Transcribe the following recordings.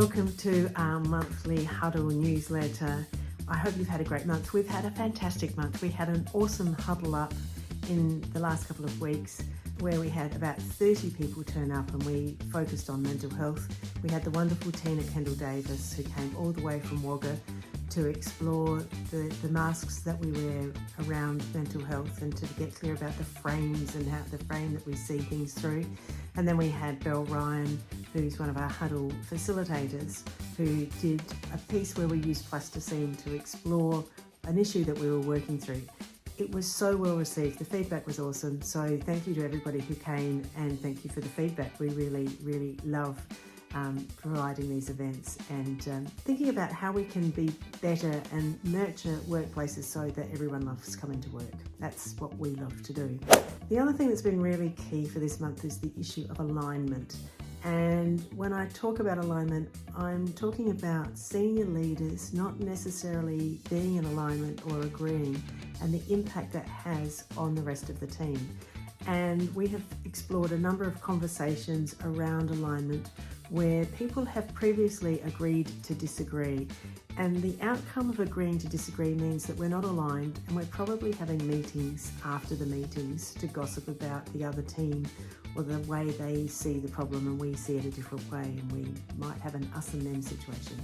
welcome to our monthly Huddle newsletter. I hope you've had a great month. We've had a fantastic month. We had an awesome Huddle up in the last couple of weeks where we had about 30 people turn up and we focused on mental health. We had the wonderful Tina Kendall-Davis who came all the way from Wagga to explore the masks that we wear around mental health and to get clear about the frames and how the frame that we see things through. And then we had Beryl Ryan, who's one of our Huddle facilitators, who did a piece where we used plasticine to explore an issue that we were working through. It was so well received. The feedback was awesome. So thank you to everybody who came and thank you for the feedback. We really love providing these events and thinking about how we can be better and nurture workplaces so that everyone loves coming to work. That's what we love to do. The other thing that's been really key for this month is the issue of alignment. And when I talk about alignment, I'm talking about senior leaders not necessarily being in alignment or agreeing and the impact that has on the rest of the team. And we have explored a number of conversations around alignment where people have previously agreed to disagree. And the outcome of agreeing to disagree means that we're not aligned and we're probably having meetings after the meetings to gossip about the other team or the way they see the problem and we see it a different way and we might have an us and them situation.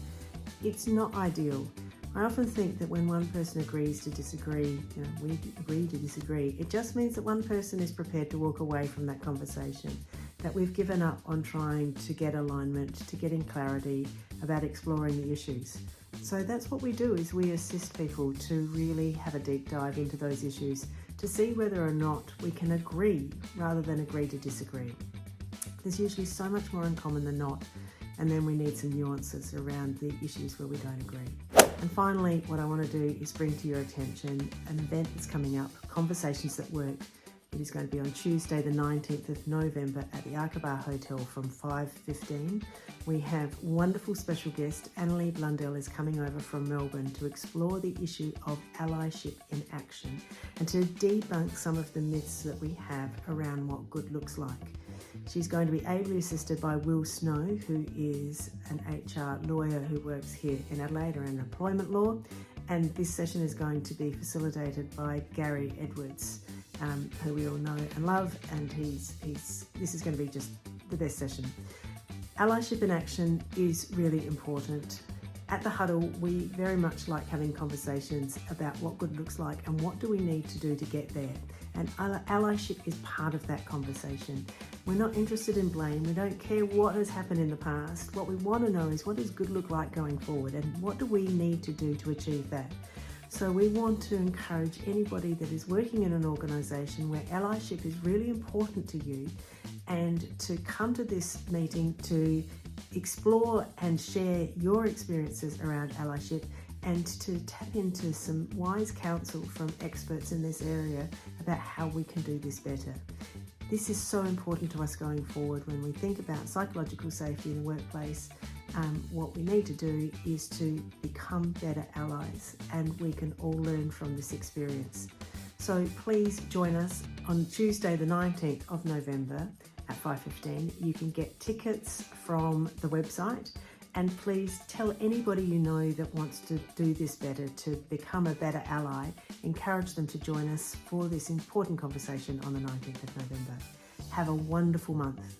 It's not ideal. I often think that when one person agrees to disagree, we agree to disagree, it just means that one person is prepared to walk away from that conversation, that we've given up on trying to get alignment, to getting clarity about exploring the issues. So that's what we do, is we assist people to really have a deep dive into those issues to see whether or not we can agree rather than agree to disagree. There's usually so much more in common than not, and then we need some nuances around the issues where we don't agree. And finally, what I want to do is bring to your attention an event that's coming up, Conversations That Work. It is going to be on Tuesday the 19th of November at the Arkabar Hotel from 5:15. We have wonderful special guest, Annalie Blundell is coming over from Melbourne to explore the issue of allyship in action and to debunk some of the myths that we have around what good looks like. She's going to be ably assisted by Will Snow, who is an HR lawyer who works here in Adelaide around employment law. And this session is going to be facilitated by Gary Edwards, who we all know and love. And this is going to be just the best session. Allyship in action is really important. At the Huddle, we very much like having conversations about what good looks like and what do we need to do to get there. And allyship is part of that conversation. We're not interested in blame. We don't care what has happened in the past. What we want to know is what does good look like going forward and what do we need to do to achieve that. So we want to encourage anybody that is working in an organisation where allyship is really important to you and to come to this meeting to explore and share your experiences around allyship and to tap into some wise counsel from experts in this area about how we can do this better. This is so important to us going forward when we think about psychological safety in the workplace. What we need to do is to become better allies, and we can all learn from this experience. So please join us on Tuesday the 19th of November at 5:15. You can get tickets from the website, and please tell anybody you know that wants to do this better, to become a better ally. Encourage them to join us for this important conversation on the 19th of November. Have a wonderful month.